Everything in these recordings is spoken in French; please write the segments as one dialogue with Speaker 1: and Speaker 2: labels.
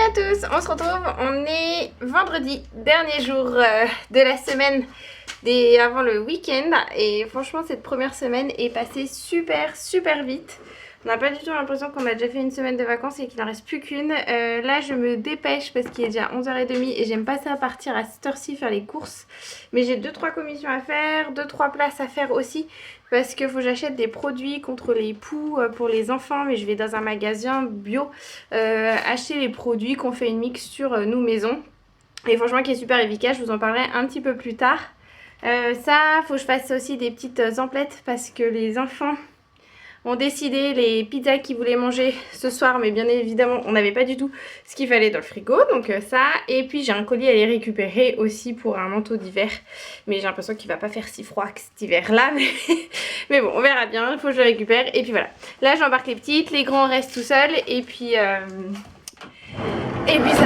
Speaker 1: à tous, on se retrouve, on est vendredi, dernier jour de la semaine avant le week-end et franchement cette première semaine est passée super vite. On n'a pas du tout l'impression qu'on a déjà fait une semaine de vacances et qu'il n'en reste plus qu'une. Là je me dépêche parce qu'il est déjà 11h30 et j'aime pas ça partir à cette heure-ci faire les courses. Mais j'ai 2-3 commissions à faire, 2-3 places à faire aussi. Parce qu'il faut que j'achète des produits contre les poux pour les enfants. Mais je vais dans un magasin bio acheter les produits qu'on fait une mixture nous maison. Et franchement qui est super efficace, je vous en parlerai un petit peu plus tard. Ça, faut que je fasse aussi des petites emplettes parce que les enfants ont décidé les pizzas qu'ils voulaient manger ce soir, mais bien évidemment on n'avait pas du tout ce qu'il fallait dans le frigo, donc ça. Et puis j'ai un colis à aller récupérer aussi pour un manteau d'hiver, mais j'ai l'impression qu'il va pas faire si froid que cet hiver là, mais bon on verra bien, il faut que je le récupère. Et puis voilà, là j'embarque les petites, les grands restent tout seuls et puis ça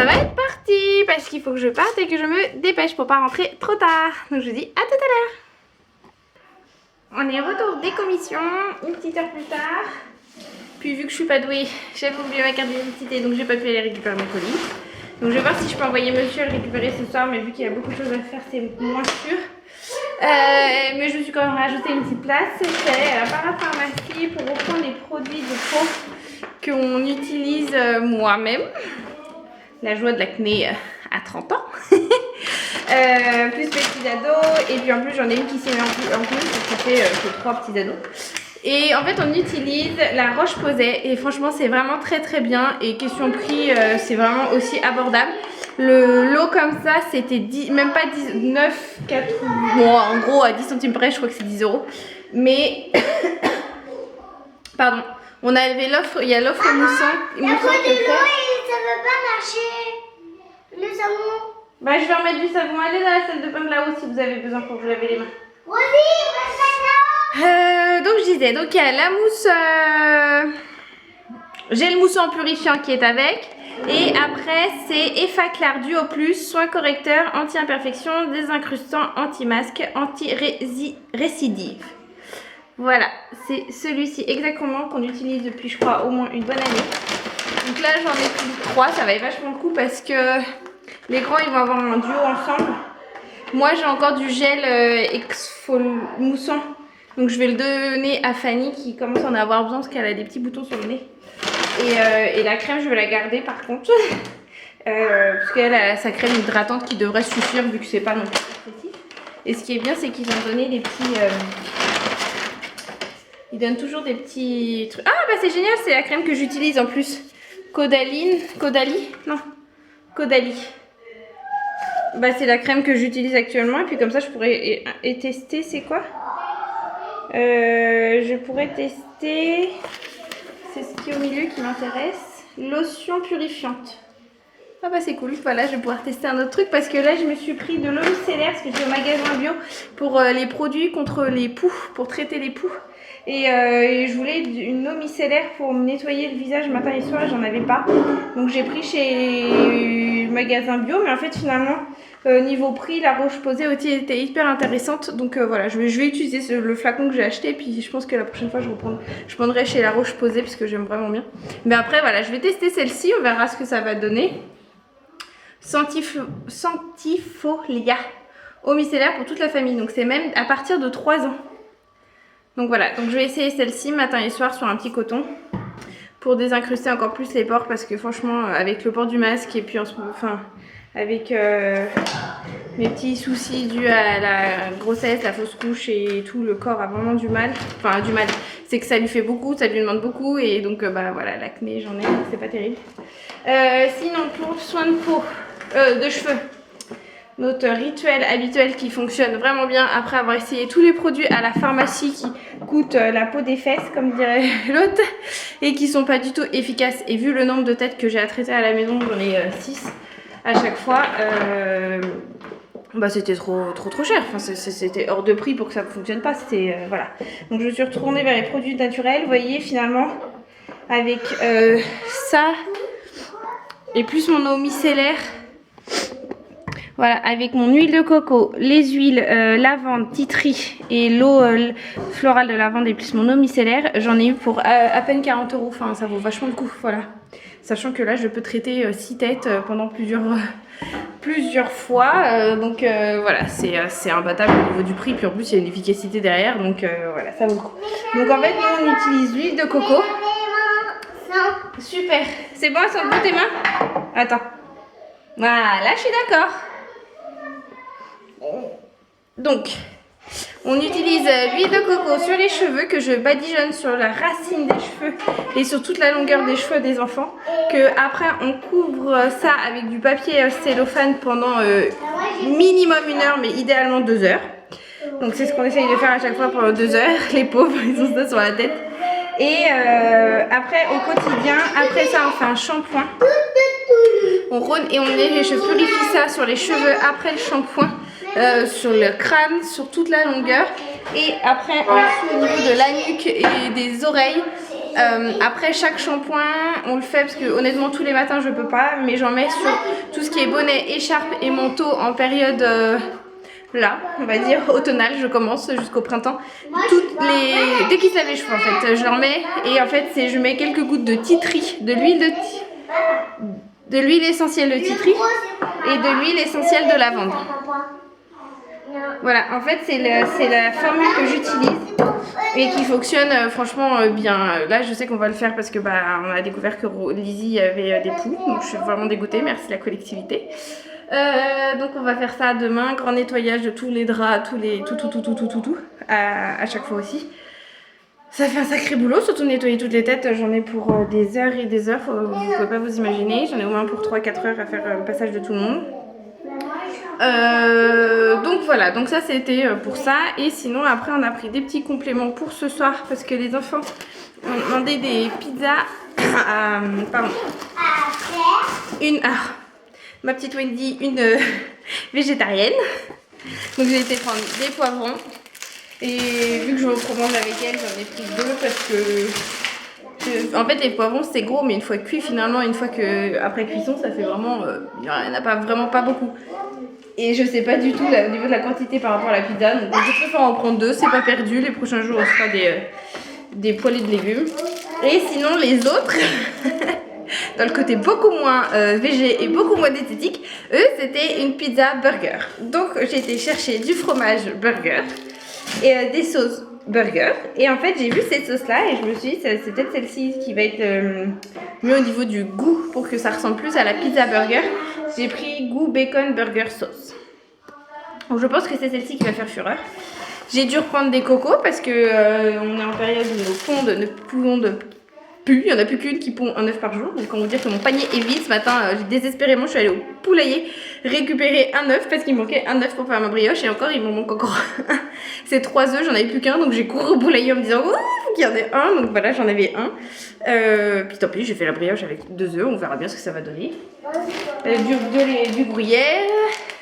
Speaker 1: va être parti parce qu'il faut que je parte et que je me dépêche pour pas rentrer trop tard. Donc je vous dis à tout à l'heure. On est retour des commissions, une petite heure plus tard. Puis vu que je suis pas douée, j'avais oublié ma carte d'identité, donc j'ai pas pu aller récupérer mon colis. Donc je vais voir si je peux envoyer monsieur le récupérer ce soir, mais vu qu'il y a beaucoup de choses à faire, c'est moins sûr. Mais je me suis quand même rajouté une petite place. C'est à la parapharmacie pour reprendre les produits de peau qu'on utilise moi-même. La joie de l'acné à 30 ans. Plus petits ados, et puis en plus j'en ai une qui s'est mise en plus, donc ça fait que 3 petits ados. Et en fait on utilise la Roche-Posay et franchement c'est vraiment très bien, et question prix c'est vraiment aussi abordable. Le lot comme ça c'était même pas 9, 4, bon en gros à 10 centimes près je crois que c'est 10 €. Mais pardon, on avait l'offre, il y a l'offre moussant.
Speaker 2: La boîte de l'eau et ça veut pas marcher. Le savon.
Speaker 1: Bah je vais remettre du savon, allez dans la salle de bain de là-haut si vous avez besoin pour vous laver les mains. Donc je disais, donc il y a la mousse, gel moussant purifiant qui est avec. Et après c'est Effaclar Duo Plus, soin correcteur, anti-imperfection, désincrustant, anti-masque, anti-récidive. Voilà, c'est celui-ci exactement qu'on utilise depuis je crois au moins une bonne année. Donc là j'en ai plus 3, ça va vachement le coup parce que les grands ils vont avoir un duo ensemble. Moi j'ai encore du gel moussant. Donc je vais le donner à Fanny qui commence à en avoir besoin parce qu'elle a des petits boutons sur le nez. Et la crème je vais la garder par contre. Parce qu'elle a sa crème hydratante qui devrait suffire vu que c'est pas non plus excessif. Et ce qui est bien c'est qu'ils ont donné des petits... ils donnent toujours des petits trucs. Ah bah c'est génial, c'est la crème que j'utilise en plus. Caudalie. Bah c'est la crème que j'utilise actuellement et puis comme ça je pourrais tester, c'est quoi je pourrais tester, c'est ce qui est au milieu qui m'intéresse, lotion purifiante. Ah bah c'est cool, voilà je vais pouvoir tester un autre truc parce que là je me suis pris de l'eau micellaire parce que j'ai au magasin bio pour les produits contre les poux, pour traiter les poux. Et je voulais une eau micellaire pour me nettoyer le visage matin et soir, j'en avais pas. Donc j'ai pris chez le magasin bio, mais en fait finalement niveau prix la Roche-Posay aussi était hyper intéressante. Donc voilà, je vais utiliser le flacon que j'ai acheté, puis je pense que la prochaine fois je prendrai chez la Roche-Posay parce que j'aime vraiment bien. Mais après voilà, je vais tester celle-ci, on verra ce que ça va donner. Centifolia, eau micellaire pour toute la famille, donc c'est même à partir de 3 ans. Donc voilà, donc je vais essayer celle-ci matin et soir sur un petit coton pour désincruster encore plus les pores parce que franchement avec le port du masque et puis avec mes petits soucis dus à la grossesse, la fausse couche et tout, le corps a vraiment du mal. Enfin du mal, c'est que ça lui fait beaucoup, ça lui demande beaucoup et donc bah voilà, l'acné j'en ai, c'est pas terrible. Sinon pour soin de peau, de cheveux, notre rituel habituel qui fonctionne vraiment bien après avoir essayé tous les produits à la pharmacie qui coûtent la peau des fesses comme dirait l'autre et qui sont pas du tout efficaces, et vu le nombre de têtes que j'ai à traiter à la maison, j'en ai 6 à chaque fois, bah c'était trop cher, enfin, c'était hors de prix pour que ça ne fonctionne pas, c'était voilà. Donc je me suis retournée vers les produits naturels, vous voyez finalement avec ça et plus mon eau micellaire. Voilà, avec mon huile de coco, les huiles lavande, tea tree et l'eau florale de lavande et plus mon eau micellaire, j'en ai eu pour à peine 40 €. Enfin, ça vaut vachement le coup, voilà. Sachant que là, je peux traiter 6 têtes pendant plusieurs fois. Donc voilà, c'est imbattable au niveau du prix. Puis en plus, il y a une efficacité derrière. Donc voilà, ça vaut le coup. Donc en fait, nous, on utilise l'huile de coco. Super. C'est bon, ça bout tes mains? Attends. Voilà, je suis d'accord. Donc, on utilise l'huile de coco sur les cheveux que je badigeonne sur la racine des cheveux et sur toute la longueur des cheveux des enfants. Que après, on couvre ça avec du papier cellophane pendant minimum 1 heure, mais idéalement 2 heures. Donc, c'est ce qu'on essaye de faire à chaque fois pendant 2 heures. Les pauvres, ils ont ça sur la tête. Et après, au quotidien, après ça, on fait un shampoing. On rône et je purifie ça sur les cheveux après le shampoing, sur le crâne, sur toute la longueur. Et après, en dessous, au niveau de la nuque et des oreilles. Après chaque shampoing, on le fait parce que honnêtement, tous les matins, je peux pas. Mais j'en mets sur tout ce qui est bonnet, écharpe et manteau en période... là, on va dire automnal, je commence jusqu'au printemps. Dès qu'ils se lavent les cheveux en fait, je leur mets et en fait je mets quelques gouttes de tea tree, de l'huile essentielle de tea tree et de l'huile essentielle de lavande. Voilà, en fait c'est la formule que j'utilise et qui fonctionne franchement bien. Là je sais qu'on va le faire parce que on a découvert que Lizzie avait des poux, donc je suis vraiment dégoûtée, merci la collectivité. Donc on va faire ça demain, grand nettoyage de tous les draps, tout à chaque fois aussi. Ça fait un sacré boulot, surtout nettoyer toutes les têtes, j'en ai pour des heures et des heures, vous pouvez pas vous imaginer, j'en ai au moins pour 3-4 heures à faire le passage de tout le monde. Donc voilà, donc ça c'était pour ça, et sinon après on a pris des petits compléments pour ce soir parce que les enfants ont demandé des pizzas, ma petite Wendy, une végétarienne. Donc j'ai été prendre des poivrons. Et vu que je me prolonge avec elle, j'en ai pris 2 parce que... En fait les poivrons c'est gros, mais une fois cuit finalement, une fois que après cuisson, ça fait vraiment... il n'y en a vraiment pas beaucoup. Et je sais pas du tout là, au niveau de la quantité par rapport à la pizza. Donc je préfère en prendre 2, c'est pas perdu. Les prochains jours on fera des poêlées de légumes. Et sinon les autres... dans le côté beaucoup moins végé et beaucoup moins diététique, eux c'était une pizza burger. Donc j'ai été chercher du fromage burger et des sauces burger. Et en fait j'ai vu cette sauce là et je me suis dit c'est peut-être celle-ci qui va être mieux au niveau du goût pour que ça ressemble plus à la pizza burger. J'ai pris goût bacon burger sauce. Donc je pense que c'est celle-ci qui va faire fureur. J'ai dû reprendre des cocos parce que on est en période où nos pondes ne pondent plus, il n'y en a plus qu'une qui pond un œuf par jour. Donc on va dire que mon panier est vide. Ce matin, désespérément, je suis allée au poulailler récupérer un œuf parce qu'il manquait un œuf pour faire ma brioche. Et encore, il m'en manque encore un. C'est 3 œufs, j'en avais plus qu'un. Donc j'ai couru au poulailler en me disant, ouh, qu'il y en ait un. Donc voilà, j'en avais un. Puis tant pis, j'ai fait la brioche avec 2 œufs. On verra bien ce que ça va donner. Du gruyère,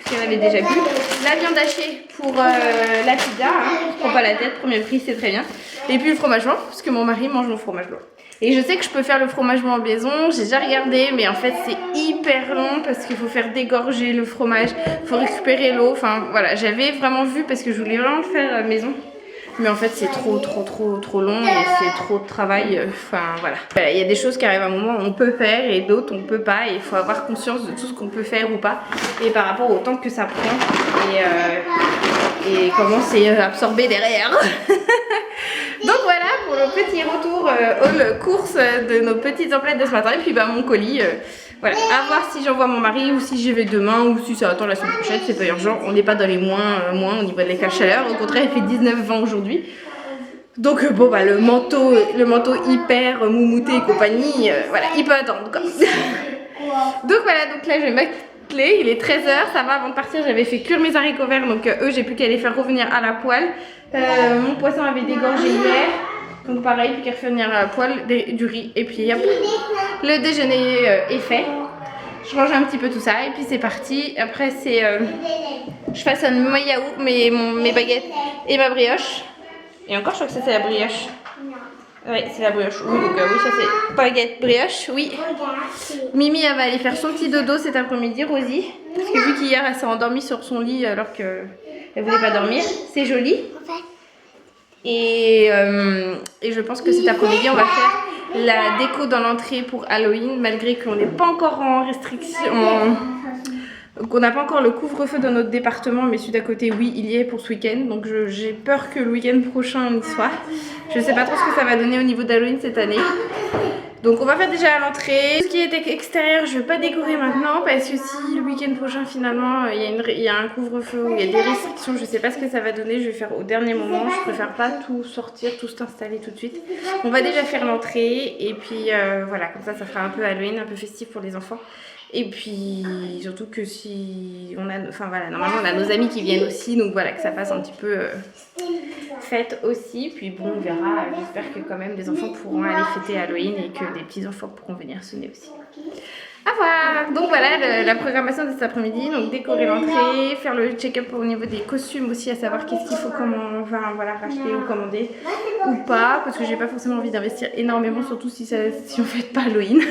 Speaker 1: qu'on avait déjà vu. La viande hachée pour la pizza. Hein. Je prends pas la tête, premier prix, c'est très bien. Et puis le fromage blanc, parce que mon mari mange mon fromage blanc. Et je sais que je peux faire le fromage blanc en maison, j'ai déjà regardé, mais en fait c'est hyper long parce qu'il faut faire dégorger le fromage, il faut récupérer l'eau, enfin voilà, j'avais vraiment vu parce que je voulais vraiment le faire maison. Mais en fait c'est trop long et c'est trop de travail, enfin voilà. Il y a des choses qui arrivent à un moment où on peut faire et d'autres on peut pas et il faut avoir conscience de tout ce qu'on peut faire ou pas. Et par rapport au temps que ça prend et comment c'est absorbé derrière. Donc voilà pour le petit retour haul course de nos petites emplettes de ce matin. Et puis mon colis, voilà, à voir si j'envoie mon mari ou si j'y vais demain ou si ça attend la semaine prochaine, c'est pas urgent. On n'est pas dans les moins au niveau de l'écart chaleur, au contraire il fait 19-20 aujourd'hui. Donc bon le manteau hyper moumouté et compagnie, voilà, il peut attendre quoi. Donc voilà, donc là je vais m'atteler, il est 13h, ça va, avant de partir j'avais fait cuire mes haricots verts, donc eux j'ai plus qu'à les faire revenir à la poêle. Mon poisson avait dégorgé hier, donc pareil, plus qu'à revenir à la poêle, du riz, et puis hop, le déjeuner est fait. Je range un petit peu tout ça, et puis c'est parti. Après c'est, je façonne mes yaourts, mes baguettes et ma brioche. Et encore je crois que ça c'est la brioche. Ouais, c'est la brioche. Oui, donc oui, ça c'est baguette brioche, oui. Mimi, elle va aller faire son petit dodo cet après-midi, Rosie. Parce que vu qu'hier, elle s'est endormie sur son lit alors qu'elle voulait pas dormir. C'est joli. Et je pense que cet après-midi, on va faire la déco dans l'entrée pour Halloween, malgré qu'on n'est pas encore en restriction, qu'on n'a pas encore le couvre-feu dans notre département, mais celui d'à côté, oui, il y est pour ce week-end. Donc j'ai peur que le week-end prochain, on y soit. Je ne sais pas trop ce que ça va donner au niveau d'Halloween cette année. Donc on va faire déjà à l'entrée. Tout ce qui est extérieur, je ne vais pas décorer maintenant parce que si le week-end prochain finalement il y a un couvre-feu ou il y a des restrictions, je ne sais pas ce que ça va donner, je vais faire au dernier moment. Je préfère pas tout sortir, tout s'installer tout de suite. On va déjà faire l'entrée et puis voilà, comme ça fera un peu Halloween, un peu festif pour les enfants. Et puis surtout que si on a, enfin voilà, normalement on a nos amis qui viennent aussi, donc voilà, que ça fasse un petit peu fête aussi. Puis bon, on verra, j'espère que quand même les enfants pourront aller fêter Halloween et que des petits enfants pourront venir sonner aussi. À voir. Donc voilà la programmation de cet après-midi, donc décorer l'entrée, faire le check-up au niveau des costumes aussi, à savoir qu'est-ce qu'il faut voilà, racheter ou commander ou pas, parce que j'ai pas forcément envie d'investir énormément, surtout si on fait pas Halloween.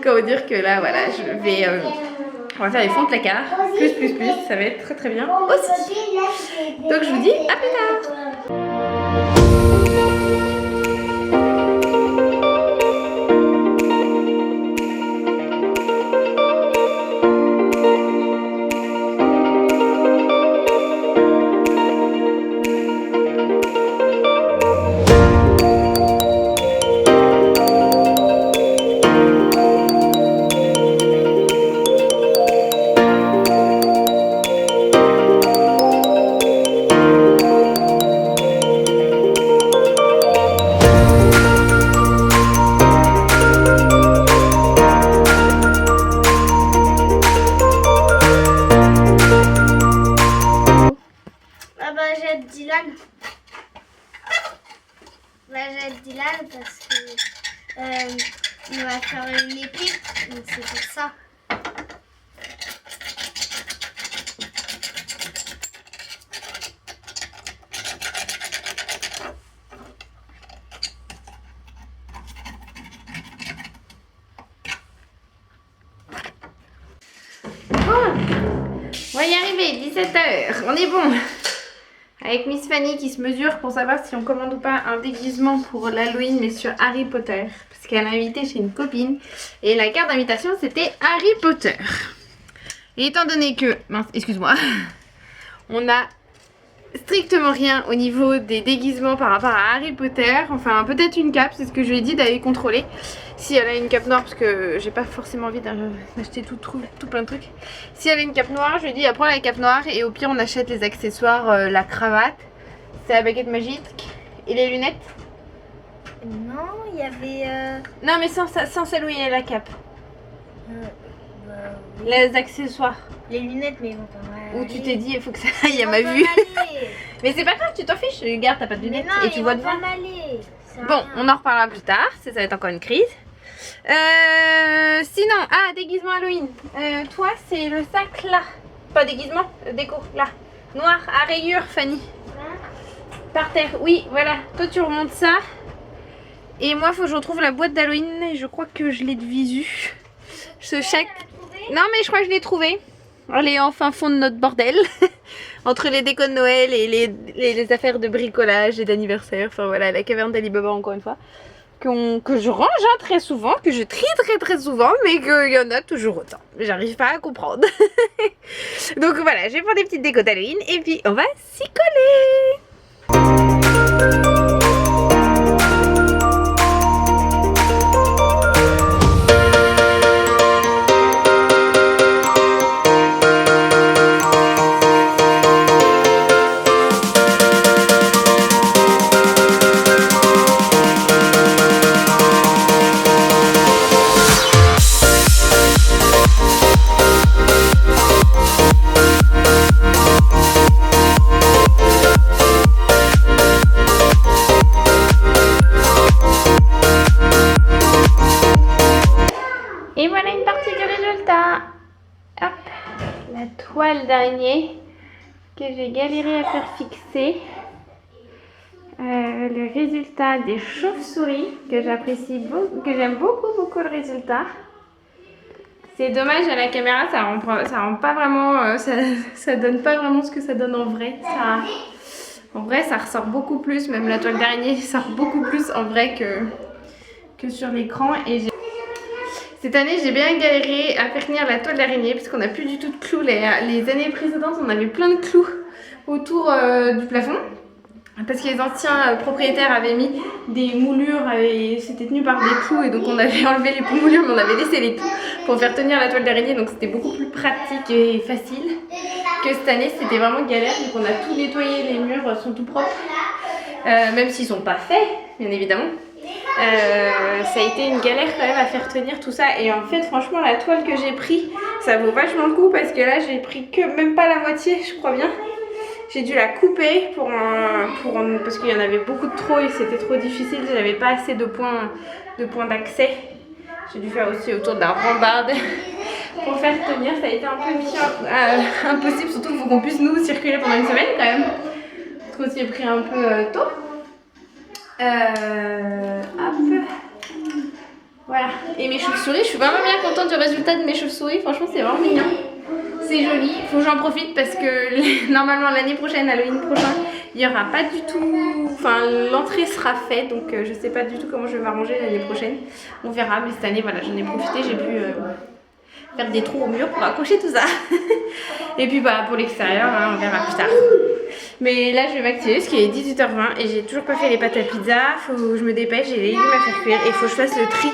Speaker 1: Comment dire que là voilà, on va faire les fonds de placard, plus, ça va être très très bien aussi. Donc je vous dis à plus tard.
Speaker 2: Dylan parce que on va faire une épée, donc c'est pour ça.
Speaker 1: On va y arriver, 17h, on est bon. Avec Miss Fanny qui se mesure pour savoir si on commande ou pas un déguisement pour l'Halloween, mais sur Harry Potter. Parce qu'elle a invité chez une copine. Et la carte d'invitation, c'était Harry Potter. Et étant donné que... mince, excuse-moi. On a strictement rien au niveau des déguisements par rapport à Harry Potter. Enfin, peut-être une cape, c'est ce que je lui ai dit d'aller contrôler. Si elle a une cape noire, parce que j'ai pas forcément envie d'acheter tout plein de trucs. Si elle a une cape noire, je lui ai dit prends la cape noire et au pire on achète les accessoires, la cravate, c'est la baguette magique et les lunettes.
Speaker 2: Non, il y avait...
Speaker 1: Non mais sans celle où il y a la cape.
Speaker 2: Oui.
Speaker 1: Les accessoires.
Speaker 2: Les lunettes, mais ils vont pas mal.
Speaker 1: Où tu t'es dit il faut que ça aille à ma vue. Mais c'est pas grave, tu t'en fiches, regarde, t'as pas de lunettes et tu vois devant. Bon, on en reparlera plus tard, ça va être encore une crise. Sinon, déguisement Halloween. Toi, c'est le sac là. Pas déguisement, déco là. Noir à rayures, Fanny. Par terre, oui, voilà. Toi, tu remontes ça. Et moi, faut que je retrouve la boîte d'Halloween. Et je crois que je l'ai de visu. Non, mais je crois que je l'ai trouvée. Elle est en fin fond de notre bordel. Entre les décos de Noël et les affaires de bricolage et d'anniversaire. Enfin voilà, la caverne d'Alibaba encore une fois. Que je range très souvent, que je trie très souvent, mais qu'il y en a toujours autant. J'arrive pas à comprendre. Donc voilà, je vais prendre des petites décos d'Halloween et puis on va s'y coller. Et voilà une partie du résultat. Hop, la toile d'araignée que j'ai galéré à faire fixer. le résultat des chauves-souris que j'apprécie beaucoup, que j'aime beaucoup le résultat. C'est dommage à la caméra, ça rend pas vraiment, ça donne pas vraiment ce que ça donne en vrai. En vrai, ça ressort beaucoup plus, même la toile d'araignée sort beaucoup plus en vrai que sur l'écran. Et cette année, j'ai bien galéré à faire tenir la toile d'araignée parce qu'on n'a plus du tout de clous. Les années précédentes, on avait plein de clous autour du plafond. Parce que les anciens propriétaires avaient mis des moulures et c'était tenu par des clous et donc on avait enlevé les moulures mais on avait laissé les clous pour faire tenir la toile d'araignée, donc c'était beaucoup plus pratique et facile que cette année. C'était vraiment galère, donc on a tout nettoyé, les murs sont tout propres, même s'ils sont pas faits bien évidemment. Ça a été une galère quand même à faire tenir tout ça, et en fait franchement la toile que j'ai pris ça vaut vachement le coup parce que là j'ai pris que même pas la moitié je crois bien. J'ai dû la couper parce qu'il y en avait beaucoup de trop et c'était trop difficile, j'avais pas assez de points d'accès. J'ai dû faire aussi autour de la rambarde pour faire tenir, ça a été un peu impossible, surtout qu'il faut qu'on puisse nous circuler pendant une semaine quand même. Parce qu'on s'y est pris un peu tôt. Hop. Voilà, et mes chauves-souris, je suis vraiment bien contente du résultat de mes chauves-souris, franchement c'est vraiment mignon. C'est joli, il faut que j'en profite parce que normalement l'année prochaine, Halloween prochain, il n'y aura pas du tout, enfin l'entrée sera faite, donc je sais pas du tout comment je vais m'arranger l'année prochaine. On verra, mais cette année voilà, j'en ai profité, j'ai pu faire des trous au mur pour accrocher tout ça. Et puis bah pour l'extérieur, hein, on verra plus tard. Mais là je vais m'activer parce qu'il est 18h20 et j'ai toujours pas fait les pâtes à pizza, faut que je me dépêche, j'ai les légumes à faire cuire et il faut que je fasse le tri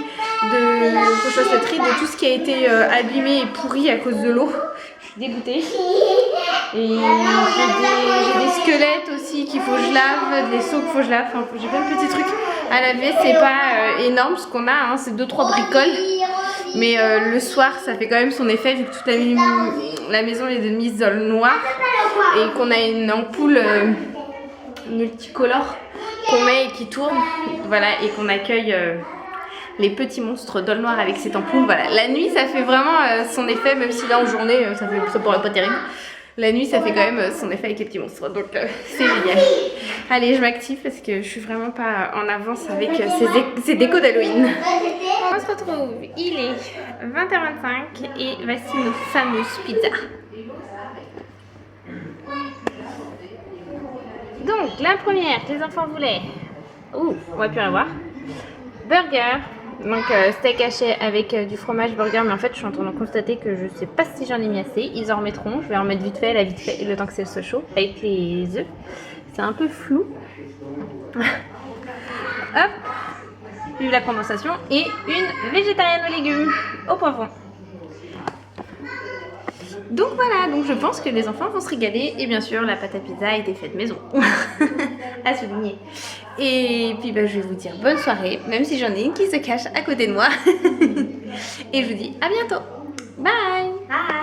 Speaker 1: de tout ce qui a été abîmé et pourri à cause de l'eau. Je suis dégoûtée. Et j'ai des squelettes aussi qu'il faut que je lave, des seaux qu'il faut que je lave, enfin j'ai plein de petits trucs à laver, c'est pas énorme ce qu'on a, hein, c'est 2-3 bricoles. Mais le soir ça fait quand même son effet vu que toute la maison est mise dans le noir et qu'on a une ampoule multicolore qu'on met et qui tourne, voilà, et qu'on accueille les petits monstres dans le noir avec cette ampoule. Voilà, la nuit ça fait vraiment son effet, même si là en journée ça pourrait pas terrible. La nuit ça fait quand même son effet avec les petits monstres, donc c'est génial. Allez, je m'active parce que je suis vraiment pas en avance avec ces décos d'Halloween. On se retrouve, il est 20h25 et voici nos fameuses pizzas. Donc la première que les enfants voulaient, on va plus la voir, burger. Donc steak haché avec du fromage burger, mais en fait je suis en train de constater que je sais pas si j'en ai mis assez. Ils en remettront, je vais en remettre vite fait le temps que c'est chaud avec les œufs. C'est un peu flou. Hop, vive la condensation, et une végétarienne aux légumes au poivron. Donc voilà, donc je pense que les enfants vont se régaler, et bien sûr la pâte à pizza a été faite maison, à souligner. Et puis bah, je vais vous dire bonne soirée, même si j'en ai une qui se cache à côté de moi. Et je vous dis à bientôt. Bye.
Speaker 2: Bye.